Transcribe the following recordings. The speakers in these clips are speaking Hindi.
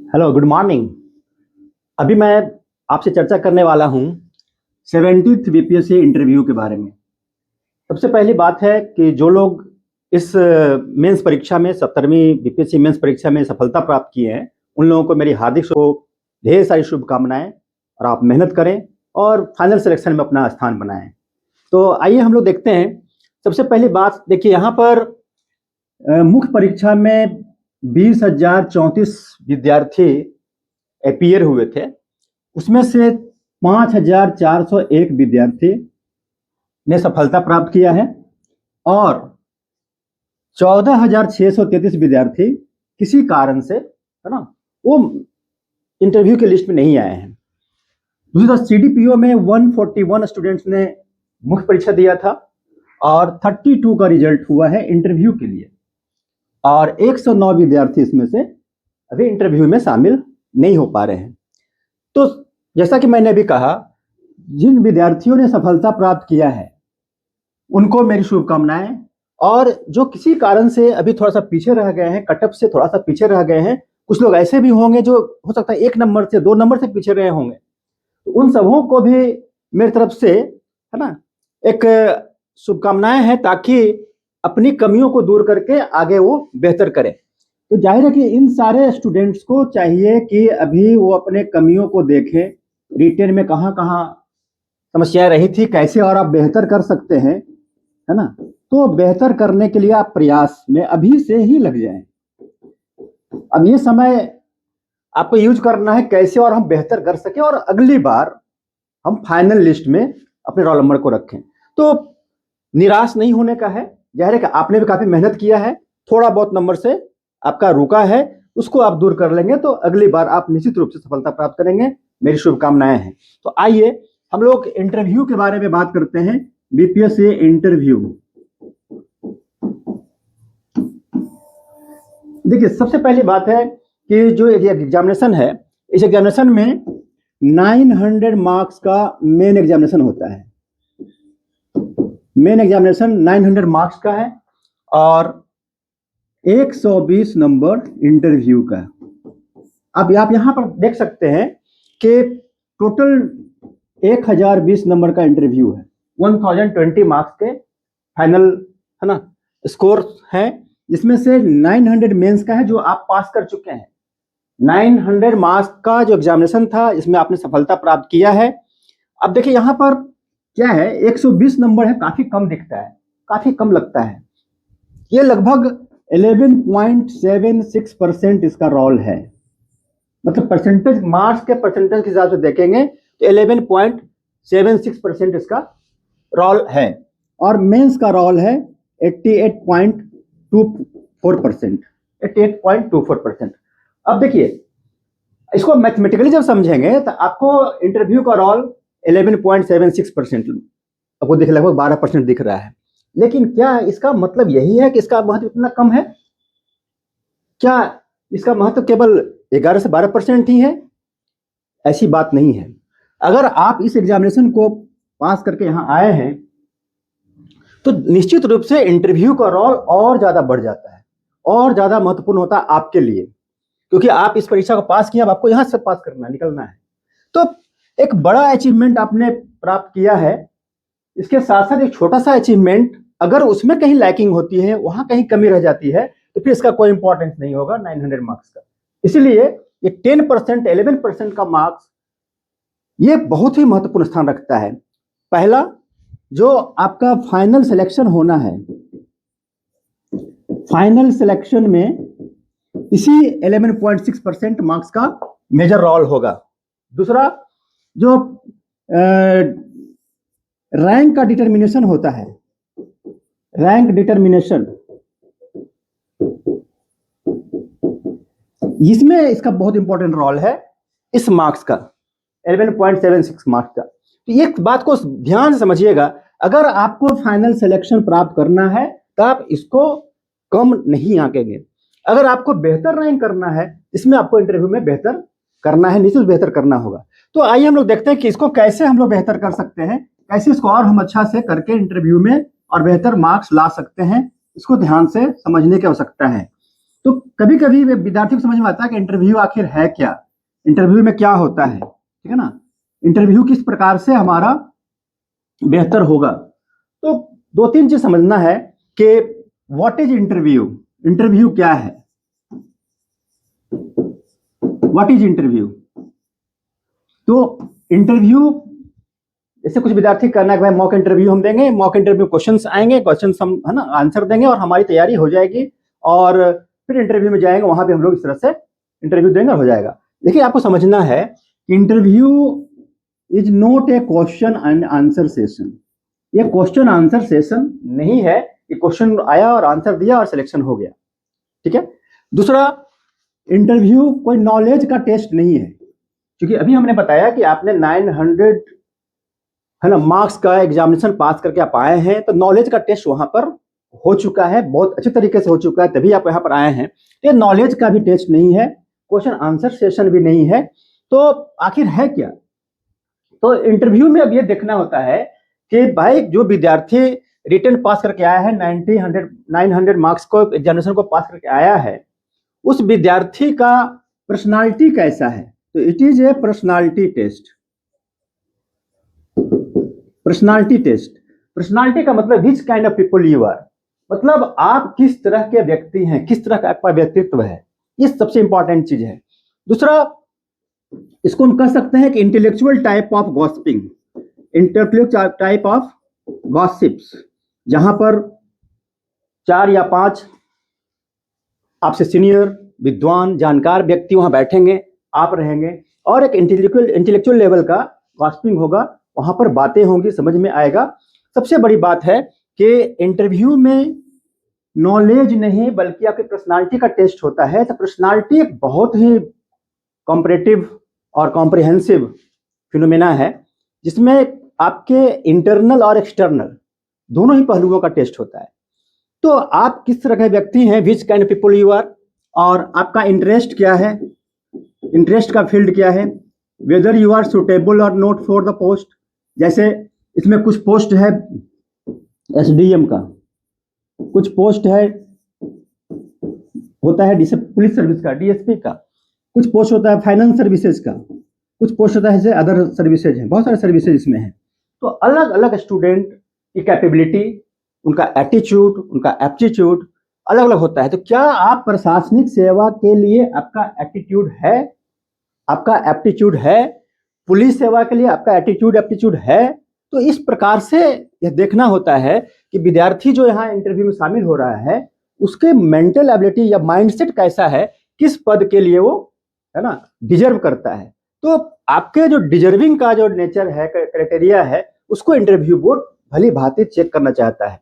Hello, good morning. अभी मैं आपसे चर्चा करने वाला हूँ 70th बीपीएससी इंटरव्यू के बारे में। सबसे पहली बात है कि जो लोग इस मेंस परीक्षा में 70वीं बीपीएससी मेंस परीक्षा में सफलता प्राप्त किए हैं, उन लोगों को मेरी ढेर सारी शुभकामनाएं और आप मेहनत करें और फाइनल सिलेक्शन में अपना स्थान बनाएं। तो आइए हम लोग देखते हैं। सबसे पहली बात देखिए, यहाँ पर मुख्य परीक्षा में 20,034 विद्यार्थी अपीयर हुए थे। उसमें से 5,401 विद्यार्थी ने सफलता प्राप्त किया है और 14,633 विद्यार्थी किसी कारण से, है ना, वो इंटरव्यू के लिस्ट में नहीं आए हैं। दूसरा, सीडीपीओ में 141 स्टूडेंट्स ने मुख्य परीक्षा दिया था और 32 का रिजल्ट हुआ है इंटरव्यू के लिए, और 109 विद्यार्थी इसमें से अभी इंटरव्यू में शामिल नहीं हो पा रहे हैं। तो जैसा कि मैंने अभी कहा, जिन विद्यार्थियों ने सफलता प्राप्त किया है उनको मेरी शुभकामनाएं, और जो किसी कारण से अभी थोड़ा सा पीछे रह गए हैं, कटअप से थोड़ा सा पीछे रह गए हैं, कुछ लोग ऐसे भी होंगे जो हो सकता है 1 नंबर से 2 नंबर से पीछे रहे होंगे, तो उन सबों को भी मेरी तरफ से, है ना, एक शुभकामनाएं हैं, ताकि अपनी कमियों को दूर करके आगे वो बेहतर करें। तो जाहिर है कि इन सारे स्टूडेंट्स को चाहिए कि अभी वो अपने कमियों को देखें, रिटेन में कहाँ कहाँ समस्याएं रही थी, कैसे और आप बेहतर कर सकते हैं, है ना। तो बेहतर करने के लिए आप प्रयास में अभी से ही लग जाएं। अब ये समय आपको यूज करना है कैसे और हम बेहतर कर सकें और अगली बार हम फाइनल लिस्ट में अपने रोल नंबर को रखें। तो निराश नहीं होने का है। जाहिर है कि आपने भी काफी मेहनत किया है, थोड़ा बहुत नंबर से आपका रुका है, उसको आप दूर कर लेंगे तो अगली बार आप निश्चित रूप से सफलता प्राप्त करेंगे। मेरी शुभकामनाएं हैं। तो आइए हम लोग इंटरव्यू के बारे में बात करते हैं। बीपीएससी इंटरव्यू, देखिए, सबसे पहली बात है कि जो एग्जामिनेशन है, इस एग्जामिनेशन में 900 मार्क्स का मेन एग्जामिनेशन होता है। मेन एग्जामिनेशन 900 मार्क्स का है और 120 नंबर इंटरव्यू का। अब आप यहां पर देख सकते हैं कि टोटल 1020 नंबर का इंटरव्यू है। 1020 मार्क्स के फाइनल, है ना, स्कोर है, जिसमें से 900 मेंस का है जो आप पास कर चुके हैं। 900 मार्क्स का जो एग्जामिनेशन था, इसमें आपने सफलता प्राप्त किया है। अब देखिए यहां पर क्या है, 120 नंबर है, काफी कम दिखता है, काफी कम लगता है। ये लगभग 11.76% इसका रोल है। मतलब परसेंटेज, मार्क्स के परसेंटेज के हिसाब से देखेंगे तो 11.76% इसका रोल है, और मेंस का रोल है 88.24%। 88.24%। अब देखिए, इसको मैथमेटिकली जब समझेंगे तो आपको इंटरव्यू का रोल 11.76% आपको दिख, लगभग 12% दिख रहा है। लेकिन क्या इसका मतलब यही है कि इसका महत्व इतना कम है? क्या इसका महत्व केवल 11 से 12% ही है? ऐसी बात नहीं है। अगर आप इस एग्जामिनेशन को पास करके यहां आए हैं तो निश्चित रूप से इंटरव्यू का रोल और ज्यादा बढ़ जाता है, और ज्यादा महत्वपूर्ण होता है आपके लिए, क्योंकि आप इस परीक्षा को पास किया, अब आपको यहां से पास करना, निकलना है। तो एक बड़ा अचीवमेंट आपने प्राप्त किया है। इसके साथ साथ एक छोटा सा अचीवमेंट, अगर उसमें कहीं लैकिंग होती है, वहां कहीं कमी रह जाती है, तो फिर इसका कोई इंपॉर्टेंस नहीं होगा 900 मार्क्स का। इसलिए ये 10%, 11% का मार्क्स, ये बहुत ही महत्वपूर्ण स्थान रखता है। पहला, जो आपका फाइनल सिलेक्शन होना है, फाइनल सिलेक्शन में इसी 11.6% मार्क्स का मेजर रोल होगा। दूसरा, जो रैंक का डिटर्मिनेशन होता है, रैंक डिटर्मिनेशन, इसमें इसका बहुत इंपॉर्टेंट रोल है, इस मार्क्स का 11.76 मार्क्स का। तो एक बात को ध्यान से समझिएगा, अगर आपको फाइनल सिलेक्शन प्राप्त करना है तो आप इसको कम नहीं आंकेंगे। अगर आपको बेहतर रैंक करना है, इसमें आपको इंटरव्यू में बेहतर करना है, निश्चित बेहतर करना होगा। तो आइए हम लोग देखते हैं कि इसको कैसे हम लोग बेहतर कर सकते हैं, कैसे इसको और हम अच्छा से करके इंटरव्यू में और बेहतर मार्क्स ला सकते हैं। इसको ध्यान से समझने की आवश्यकता है। तो कभी कभी विद्यार्थी को समझ में आता है कि इंटरव्यू आखिर है क्या, इंटरव्यू में क्या होता है, ठीक है ना, इंटरव्यू किस प्रकार से हमारा बेहतर होगा। तो दो तीन चीज समझना है कि व्हाट इज इंटरव्यू, इंटरव्यू क्या है, व्हाट इज इंटरव्यू। तो इंटरव्यू जैसे कुछ विद्यार्थी करना है कि भाई मॉक इंटरव्यू हम देंगे, मॉक इंटरव्यू क्वेश्चंस आएंगे, क्वेश्चंस हम है ना आंसर देंगे और हमारी तैयारी हो जाएगी और फिर इंटरव्यू में जाएंगे, वहां पे हम लोग इस तरह से इंटरव्यू देंगे और हो जाएगा। देखिए आपको समझना है interview is not a question and answer session, ये क्वेश्चन आंसर सेशन नहीं है, ये क्वेश्चन आया और आंसर दिया और सिलेक्शन हो गया, ठीक है। दूसरा, इंटरव्यू कोई नॉलेज का टेस्ट नहीं है, क्योंकि अभी हमने बताया कि आपने 900 है ना मार्क्स का एग्जामिनेशन पास करके आप आए हैं, तो नॉलेज का टेस्ट वहां पर हो चुका है, बहुत अच्छे तरीके से हो चुका है, तभी आप यहाँ पर आए हैं। ये नॉलेज का भी टेस्ट नहीं है, क्वेश्चन आंसर सेशन भी नहीं है, तो आखिर है क्या। तो इंटरव्यू में अब ये देखना होता है कि भाई जो विद्यार्थी रिटन पास करके आया है 900 मार्क्स को एग्जामिनेशन को पास करके आया है, उस विद्यार्थी का पर्सनालिटी कैसा है। तो it is a personality test, personality test. Personality का मतलब which kind of people you are, मतलब आप किस तरह के व्यक्ति हैं, किस तरह का आपका व्यक्तित्व है, ये सबसे इंपॉर्टेंट चीज है। दूसरा, इसको हम कह सकते हैं कि intellectual type of gossiping, intellectual type of gossips, जहां पर 4 या 5 आपसे सीनियर विद्वान जानकार व्यक्ति वहां बैठेंगे, आप रहेंगे और एक इंटेलेक्चुअल लेवल का गॉसिपिंग होगा, वहां पर बातें होंगी, समझ में आएगा। सबसे बड़ी बात है कि इंटरव्यू में नॉलेज नहीं बल्कि आपकी पर्सनालिटी का टेस्ट होता है। तो पर्सनालिटी एक बहुत ही कॉम्परेटिव और कॉम्प्रिहेंसिव फिनोमेना है, जिसमें आपके इंटरनल और एक्सटर्नल दोनों ही पहलुओं का टेस्ट होता है। तो आप किस तरह के व्यक्ति हैं, which kind of people you are, और आपका इंटरेस्ट क्या है, इंटरेस्ट का फील्ड क्या है, वेदर यू आर सुटेबल और नॉट फॉर द पोस्ट। जैसे इसमें कुछ पोस्ट है एसडीएम का, कुछ पोस्ट है होता है पुलिस सर्विस का, डीएसपी का, कुछ पोस्ट होता है फाइनेंस सर्विसेज का, कुछ पोस्ट होता है जैसे अदर सर्विसेज हैं, बहुत सारे सर्विसेज इसमें हैं। तो अलग अलग स्टूडेंट की कैपेबिलिटी, उनका एटीट्यूड, उनका एप्टीट्यूड अलग अलग होता है। तो क्या आप प्रशासनिक सेवा के लिए आपका एटीट्यूड है, आपका एप्टीट्यूड है, पुलिस सेवा के लिए आपका एटीट्यूड एप्टीट्यूड है। तो इस प्रकार से यह देखना होता है कि विद्यार्थी जो यहाँ इंटरव्यू में शामिल हो रहा है उसके मेंटल एबिलिटी या माइंडसेट कैसा है, किस पद के लिए वो है ना डिजर्व करता है। तो आपके जो डिजर्विंग का जो नेचर है, क्राइटेरिया है, उसको इंटरव्यू बोर्ड भली भांति चेक करना चाहता है।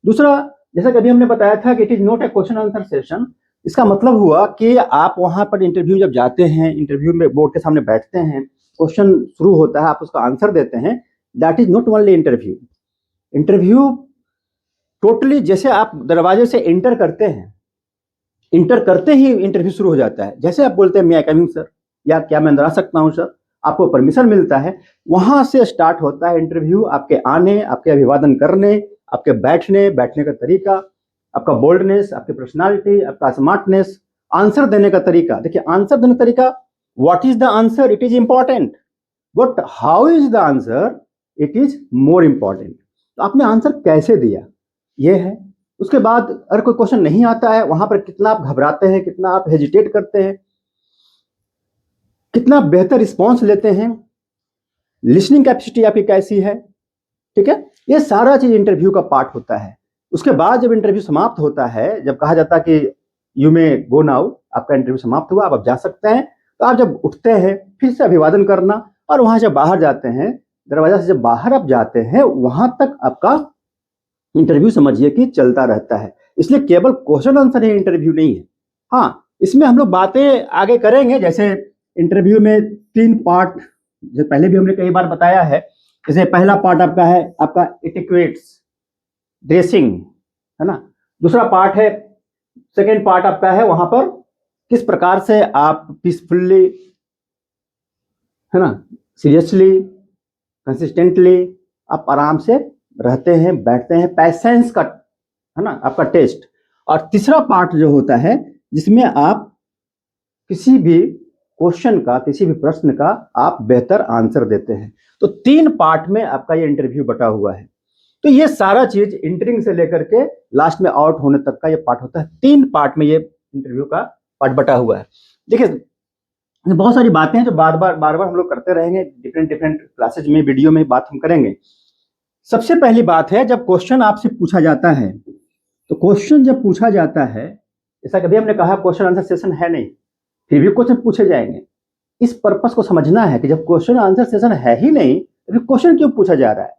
दूसरा, जैसा कि अभी हमने बताया था कि it is not a question answer session, इसका मतलब हुआ कि आप वहां पर इंटरव्यू जब जाते हैं, इंटरव्यू में बोर्ड के सामने बैठते हैं, क्वेश्चन शुरू होता है, आप उसका आंसर देते हैं, that is not only interview. Interview totally जैसे आप दरवाजे से इंटर करते हैं, इंटर करते ही इंटरव्यू शुरू हो जाता है। जैसे आप बोलते हैं मैं कमिंग सर, या क्या मैं अंदर आ सकता हूं सर, आपको परमिशन मिलता है, वहां से स्टार्ट होता है इंटरव्यू। आपके आने, आपके अभिवादन करने, आपके बैठने का तरीका, आपका बोल्डनेस, आपकी पर्सनालिटी, आपका स्मार्टनेस, आंसर देने का तरीका। देखिए आंसर देने का तरीका, what is the answer, it is important, but how is the answer, it is more important. तो आपने आंसर कैसे दिया, ये है। उसके बाद अगर कोई क्वेश्चन नहीं आता है, वहां पर कितना आप घबराते हैं, कितना आप हेजिटेट करते हैं, कितना बेहतर रिस्पॉन्स लेते हैं, लिसनिंग कैपेसिटी आपकी कैसी है, ठीक है। ये सारा चीज इंटरव्यू का पार्ट होता है। उसके बाद जब इंटरव्यू समाप्त होता है, जब कहा जाता है कि यू मे गो नाउ, आपका इंटरव्यू समाप्त हुआ, आप जा सकते हैं, तो आप जब उठते हैं फिर से अभिवादन करना, और वहां से बाहर जाते हैं, दरवाजा से जब बाहर आप जाते हैं, वहां तक आपका इंटरव्यू समझिए कि चलता रहता है। इसलिए केवल क्वेश्चन आंसर ही इंटरव्यू नहीं है। हाँ, इसमें हम लोग बातें आगे करेंगे। जैसे इंटरव्यू में 3 पार्ट, जो पहले भी हमने कई बार बताया है। जैसे पहला पार्ट आपका है आपका एटिक्वेट्स, ड्रेसिंग, है ना। दूसरा पार्ट है, सेकेंड पार्ट आपका है वहां पर किस प्रकार से आप पीसफुल्ली, है ना, सीरियसली, कंसिस्टेंटली आप आराम से रहते हैं, बैठते हैं, पैसेंस का, है ना, आपका टेस्ट। और तीसरा पार्ट जो होता है जिसमें आप किसी भी क्वेश्चन का, किसी भी प्रश्न का आप बेहतर आंसर देते हैं। तो 3 पार्ट में आपका ये इंटरव्यू बटा हुआ है। तो ये सारा चीज इंटरिंग से लेकर के लास्ट में आउट होने तक का ये पार्ट होता है। 3 पार्ट में ये इंटरव्यू का पार्ट बटा हुआ है। देखिए बहुत सारी बातें हैं जो बार बार हम लोग करते रहेंगे, डिफरेंट क्लासेज में, वीडियो में बात हम करेंगे। सबसे पहली बात है, जब क्वेश्चन आपसे पूछा जाता है, तो क्वेश्चन जब पूछा जाता है, जैसा कभी हमने कहा क्वेश्चन आंसर सेशन है नहीं, फिर भी क्वेश्चन पूछे जाएंगे। इस पर्पस को समझना है कि जब क्वेश्चन आंसर सेशन है ही नहीं तो फिर क्वेश्चन क्यों पूछा जा रहा है।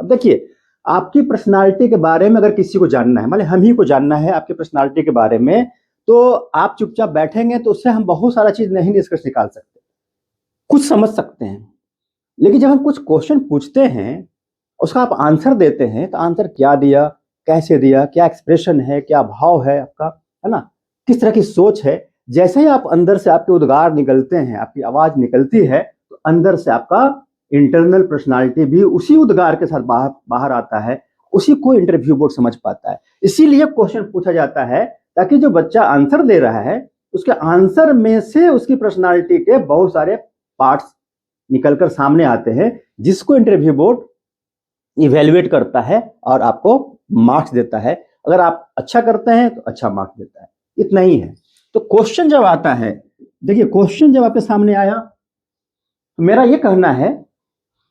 अब देखिए, आपकी पर्सनालिटी के बारे में अगर किसी को जानना है, मान ली हम ही को जानना है आपकी पर्सनालिटी के बारे में, तो आप चुपचाप बैठेंगे तो उससे हम बहुत सारा चीज नहीं निष्कर्ष निकाल सकते, कुछ समझ सकते हैं। लेकिन जब हम कुछ क्वेश्चन पूछते हैं, उसका आप आंसर देते हैं, तो आंसर क्या दिया, कैसे दिया, क्या एक्सप्रेशन है, क्या भाव है आपका, है ना, किस तरह की सोच है। जैसे ही आप अंदर से आपके उद्गार निकलते हैं, आपकी आवाज निकलती है, तो अंदर से आपका इंटरनल पर्सनालिटी भी उसी उद्गार के साथ बाहर आता है। उसी को इंटरव्यू बोर्ड समझ पाता है। इसीलिए क्वेश्चन पूछा जाता है, ताकि जो बच्चा आंसर दे रहा है उसके आंसर में से उसकी पर्सनालिटी के बहुत सारे पार्ट्स निकलकर सामने आते हैं, जिसको इंटरव्यू बोर्ड इवेल्युएट करता है और आपको मार्क्स देता है। अगर आप अच्छा करते हैं तो अच्छा मार्क्स देता है, इतना ही है। तो क्वेश्चन जब आता है, देखिए क्वेश्चन जब आपके सामने आया, तो मेरा ये कहना है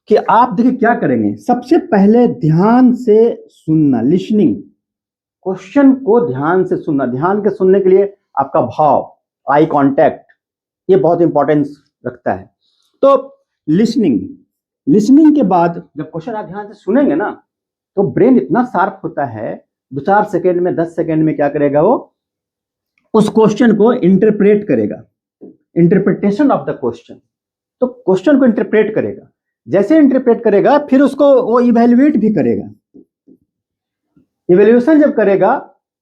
कि आप देखिए क्या करेंगे, सबसे पहले ध्यान से सुनना, लिसनिंग। क्वेश्चन को ध्यान से सुनना। ध्यान के सुनने के लिए आपका भाव, आई कांटेक्ट, ये बहुत इंपॉर्टेंस रखता है। तो लिसनिंग के बाद जब क्वेश्चन आप ध्यान से सुनेंगे ना, तो ब्रेन इतना शार्प होता है, 2-4 सेकेंड में, 10 सेकेंड में क्या करेगा, वो उस क्वेश्चन को इंटरप्रेट करेगा। Interpretation of the question. तो क्वेश्चन को इंटरप्रेट करेगा। जैसे इंटरप्रेट करेगा, फिर उसको वो इवेल्युएट भी करेगा। इवेल्युएशन जब करेगा,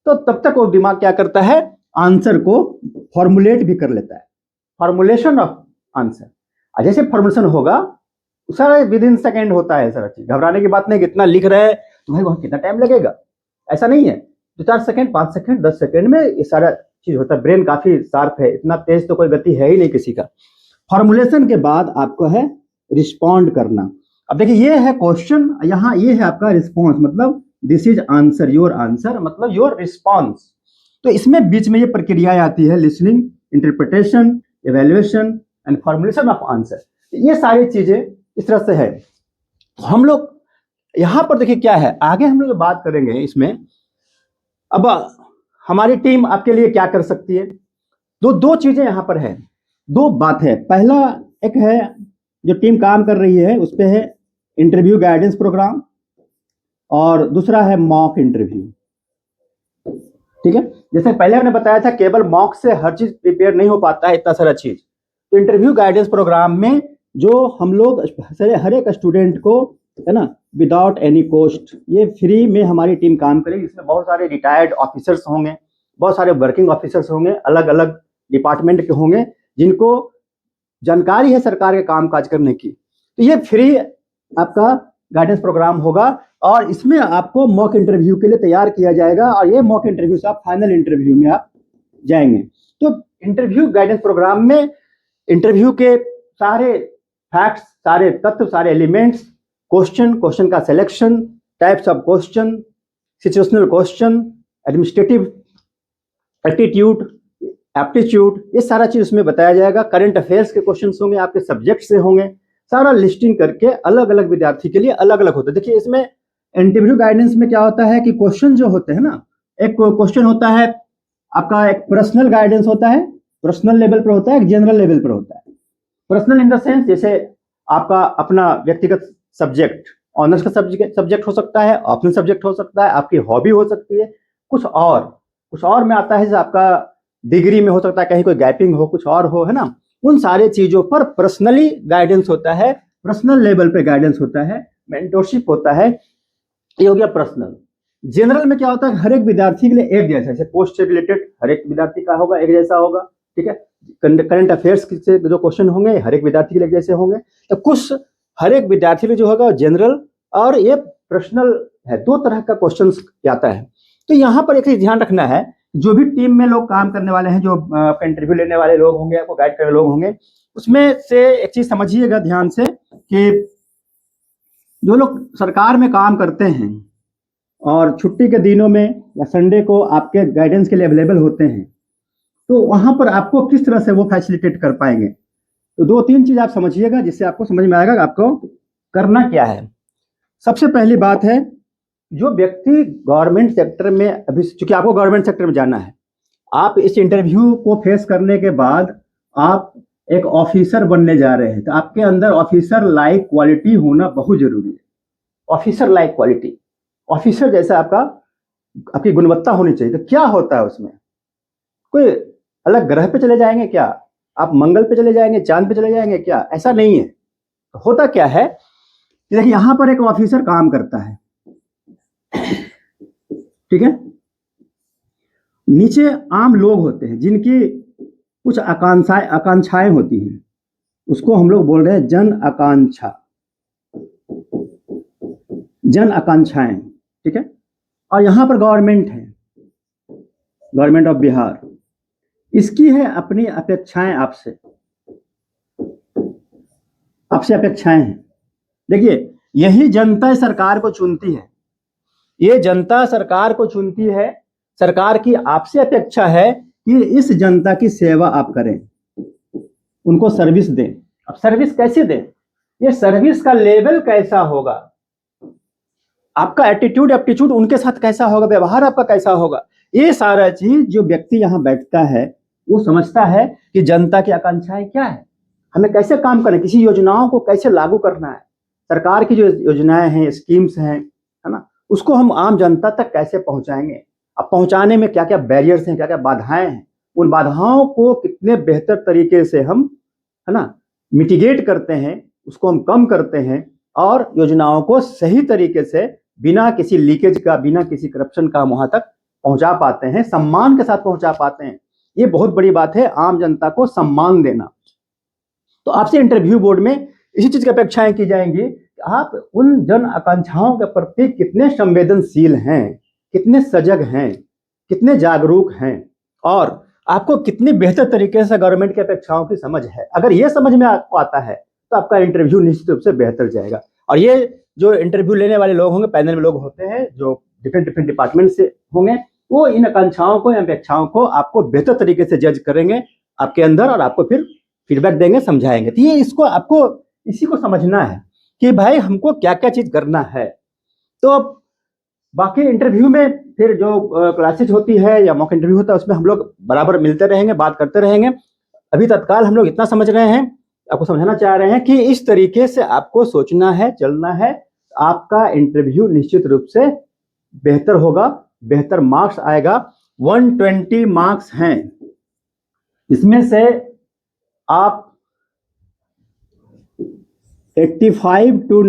तो तब तक वो दिमाग क्या करता है, आंसर को फॉर्मुलेट भी कर लेता है। Formulation of answer. जैसे फॉर्मुलेशन होगा, सारा विद इन सेकेंड होता है सारा चीज। घबराने की बात नहीं, कितना लिख रहे हैं तो भाई वहां कितना टाइम लगेगा, ऐसा नहीं है। 2-4 सेकेंड, 5 सेकेंड, 10 सेकेंड में ये सारा चीज होता है। ब्रेन काफी शार्प है, इतना तेज तो कोई गति है ही नहीं किसी का। फॉर्मुलेशन के बाद आपको है रिस्पॉन्ड करना। अब देखिए ये है क्वेश्चन, यहाँ ये है आपका रिस्पॉन्स, मतलब this is answer, your answer मतलब योर रिस्पॉन्स। तो इसमें बीच में ये प्रक्रियाएं आती है, listening, interpretation, evaluation and formulation of answer. ये सारी चीजें इस तरह से है। हम लोग यहां पर देखिए क्या है, आगे हम लोग बात करेंगे इसमें। अब हमारी टीम आपके लिए क्या कर सकती है, दो चीजें यहां पर है, 2 बात है। पहला एक है जो टीम काम कर रही है उस पे है इंटरव्यू गाइडेंस प्रोग्राम, और दूसरा है मॉक इंटरव्यू। ठीक है, जैसे पहले हमने बताया था, केवल मॉक से हर चीज प्रिपेयर नहीं हो पाता है, इतना सारा चीज। तो इंटरव्यू गाइडेंस प्रोग्राम में जो हम लोग हर एक स्टूडेंट को, है ना, विदाउट एनी कॉस्ट, ये फ्री में हमारी टीम काम करेगी। इसमें बहुत सारे रिटायर्ड ऑफिसर्स होंगे, बहुत सारे वर्किंग ऑफिसर्स होंगे, अलग अलग डिपार्टमेंट के होंगे, जिनको जानकारी है सरकार के काम काज करने की। तो ये फ्री आपका गाइडेंस प्रोग्राम होगा, और इसमें आपको मॉक इंटरव्यू के लिए तैयार किया जाएगा, और ये मॉक इंटरव्यू से आप फाइनल इंटरव्यू में आप जाएंगे। तो इंटरव्यू गाइडेंस प्रोग्राम में इंटरव्यू के सारे फैक्ट्स, सारे तत्व, सारे एलिमेंट्स, क्वेश्चन का selection, types of question, situational question, administrative aptitude, aptitude, ये सारा चीज उसमें बताया जाएगा। करंट अफेयर्स के क्वेश्चन होंगे, आपके सब्जेक्ट से होंगे, सारा लिस्टिंग करके अलग अलग विद्यार्थी के लिए अलग अलग होता है। देखिए इसमें इंटरव्यू गाइडेंस में क्या होता है कि क्वेश्चन जो होते हैं ना, एक क्वेश्चन होता है आपका, एक पर्सनल गाइडेंस होता है, पर्सनल लेवल पर होता है, एक जनरल लेवल पर होता है। पर्सनल इन द सेंस, जैसे आपका अपना व्यक्तिगत सब्जेक्ट, ऑनर्स का सब्जेक्ट हो सकता है, ऑप्शनल सब्जेक्ट हो सकता है, आपकी हॉबी हो सकती है, कुछ और में आता है, जैसे आपका डिग्री में हो सकता है, कहीं कोई गैपिंग हो, कुछ और हो, है ना। उन सारे चीजों पर पर्सनली गाइडेंस होता है, पर्सनल लेवल पे गाइडेंस होता है, मेंटरशिप होता है, ये हो गया पर्सनल। जनरल में क्या होता है, हर एक विद्यार्थी के लिए एक जैसा, जैसे पोस्ट से रिलेटेड हर एक विद्यार्थी का होगा, एक जैसा होगा, ठीक है। करंट अफेयर्स से जो क्वेश्चन होंगे हर एक विद्यार्थी के लिए जैसे होंगे। तो कुछ हर एक विद्यार्थी के लिए जो होगा जनरल, और ये पर्सनल है, 2 तरह का क्वेश्चन आता है। तो यहाँ पर एक चीज ध्यान रखना है जो भी टीम में लोग काम करने वाले हैं, जो आपका इंटरव्यू लेने वाले लोग होंगे, आपको गाइड करने लोग होंगे, उसमें से एक चीज समझिएगा ध्यान से कि जो लोग सरकार में काम करते हैं और छुट्टी के दिनों में या संडे को आपके गाइडेंस के लिए अवेलेबल होते हैं, तो वहां पर आपको किस तरह से वो फैसिलिटेट कर पाएंगे। तो 2-3 चीज आप समझिएगा जिससे आपको समझ में आएगा कि आपको करना क्या है। सबसे पहली बात है, जो व्यक्ति गवर्नमेंट सेक्टर में, अभी चूंकि आपको गवर्नमेंट सेक्टर में जाना है, आप इस इंटरव्यू को फेस करने के बाद आप एक ऑफिसर बनने जा रहे हैं, तो आपके अंदर ऑफिसर लाइक क्वालिटी होना बहुत जरूरी है। ऑफिसर लाइक क्वालिटी, ऑफिसर जैसा आपकी गुणवत्ता होनी चाहिए। तो क्या होता है उसमें, कोई अलग ग्रह पे चले जाएंगे क्या, आप मंगल पे चले जाएंगे, चांद पे चले जाएंगे क्या, ऐसा नहीं है। तो होता क्या है, देखिए यहां पर एक ऑफिसर काम करता है, ठीक है, नीचे आम लोग होते हैं जिनकी कुछ आकांक्षाएं होती हैं, उसको हम लोग बोल रहे हैं जन आकांक्षा, जन आकांक्षाएं, ठीक है। और यहां पर गवर्नमेंट है, गवर्नमेंट ऑफ बिहार, इसकी है अपनी अपेक्षाएं आपसे, आपसे अपेक्षाएं हैं। देखिए यही जनता सरकार को चुनती है, ये जनता सरकार को चुनती है, सरकार की आपसे अपेक्षा है कि इस जनता की सेवा आप करें, उनको सर्विस दें। अब सर्विस कैसे दें, ये सर्विस का लेवल कैसा होगा, आपका एटीट्यूड एप्टीट्यूड उनके साथ कैसा होगा, व्यवहार आपका कैसा होगा, ये सारा चीज जो व्यक्ति यहाँ बैठता है वो समझता है कि जनता की आकांक्षाएं क्या है, हमें कैसे काम करना है, किसी योजनाओं को कैसे लागू करना है, सरकार की जो योजनाएं हैं, स्कीम्स हैं, है ना, उसको हम आम जनता तक कैसे पहुंचाएंगे। अब पहुंचाने में क्या क्या बैरियर्स हैं, क्या क्या बाधाएं हैं, उन बाधाओं को कितने बेहतर तरीके से हम, है ना, मिटिगेट करते हैं, उसको हम कम करते हैं और योजनाओं को सही तरीके से बिना किसी लीकेज का, बिना किसी करप्शन का वहां तक पहुंचा पाते हैं, सम्मान के साथ पहुंचा पाते हैं। ये बहुत बड़ी बात है, आम जनता को सम्मान देना। तो आपसे इंटरव्यू बोर्ड में इसी चीज की अपेक्षाएं की जाएंगी कि आप उन जन आकांक्षाओं के प्रति कितने संवेदनशील हैं, कितने सजग हैं, कितने जागरूक हैं और आपको कितनी बेहतर तरीके से गवर्नमेंट की अपेक्षाओं की समझ है। अगर ये समझ में आपको आता है तो आपका इंटरव्यू निश्चित रूप से बेहतर जाएगा। और ये जो इंटरव्यू लेने वाले लोग होंगे, पैनल में लोग होते हैं जो डिफरेंट डिफरेंट डिपार्टमेंट से होंगे, वो इन आकांक्षाओं को, अपेक्षाओं को आपको बेहतर तरीके से जज करेंगे आपके अंदर और आपको फिर फीडबैक देंगे, समझाएंगे। तो ये इसको आपको इसी को समझना है कि भाई हमको क्या क्या चीज करना है। तो बाकी इंटरव्यू में फिर जो क्लासेज होती है या मॉक इंटरव्यू होता है उसमें हम लोग बराबर मिलते रहेंगे, बात करते रहेंगे। अभी तत्काल हम लोग इतना समझ रहे हैं, आपको समझाना चाह रहे हैं कि इस तरीके से आपको सोचना है, चलना है, आपका इंटरव्यू निश्चित रूप से बेहतर होगा, बेहतर मार्क्स आएगा। 120 मार्क्स हैं, इसमें से आप 85 to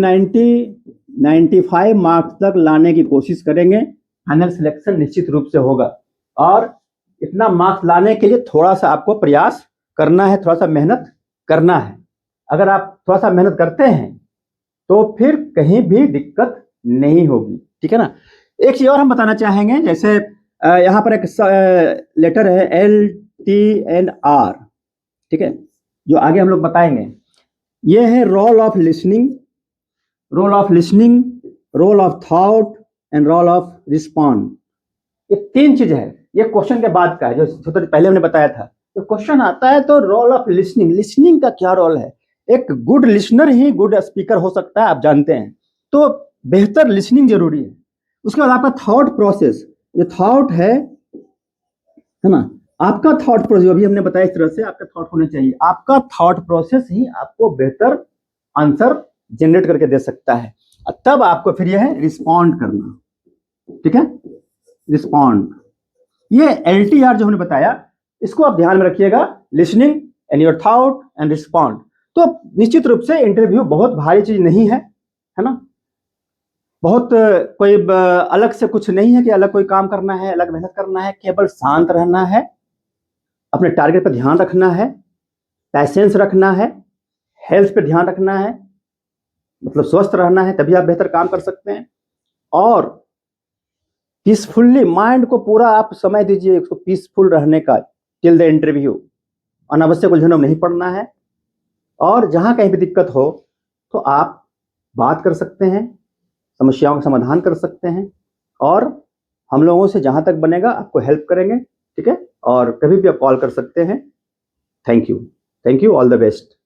95 मार्क्स तक लाने की कोशिश करेंगे, फाइनल सिलेक्शन निश्चित रूप से होगा। और इतना मार्क्स लाने के लिए थोड़ा सा आपको प्रयास करना है, थोड़ा सा मेहनत करना है। अगर आप थोड़ा सा मेहनत करते हैं तो फिर कहीं भी दिक्कत नहीं होगी, ठीक है ना। एक चीज और हम बताना चाहेंगे, जैसे यहाँ पर एक लेटर है LTNR, ठीक है, जो आगे हम लोग बताएंगे। ये है role of listening, role of listening, role of thought and role of respond. ये 3 चीज है, ये क्वेश्चन के बाद का है, जो तो पहले हमने बताया था। तो क्वेश्चन आता है तो रोल ऑफ लिसनिंग, लिसनिंग का क्या रोल है। एक गुड लिसनर ही गुड स्पीकर हो सकता है, आप जानते हैं, तो बेहतर लिसनिंग जरूरी है। उसके बाद आपका थॉट प्रोसेस, ये थॉट है ना, आपका थॉट प्रोसेस जो अभी हमने बताया इस तरह से आपका थॉट होना चाहिए। आपका थॉट प्रोसेस ही आपको बेहतर आंसर जनरेट करके दे सकता है। तब आपको फिर यह है रिस्पॉन्ड करना, ठीक है, रिस्पॉन्ड। ये LTR जो हमने बताया, इसको आप ध्यान में रखिएगा, listening and your thought and respond. तो निश्चित रूप से इंटरव्यू बहुत भारी चीज नहीं है, है ना, बहुत कोई अलग से कुछ नहीं है कि अलग कोई काम करना है, अलग मेहनत करना है। केवल शांत रहना है, अपने टारगेट पर ध्यान रखना है, पैसेंस रखना है, हेल्थ पे ध्यान रखना है, मतलब स्वस्थ रहना है, तभी आप बेहतर काम कर सकते हैं। और पीसफुल्ली माइंड को पूरा आप समय दीजिए उसको पीसफुल रहने का टिल द इंटरव्यू। अनावश्यक उलझनों में नहीं पड़ना है, और जहां कहीं भी दिक्कत हो तो आप बात कर सकते हैं, समस्याओं का समाधान कर सकते हैं, और हम लोगों से जहां तक बनेगा आपको हेल्प करेंगे। ठीक है, और कभी भी आप कॉल कर सकते हैं। Thank you, all the best.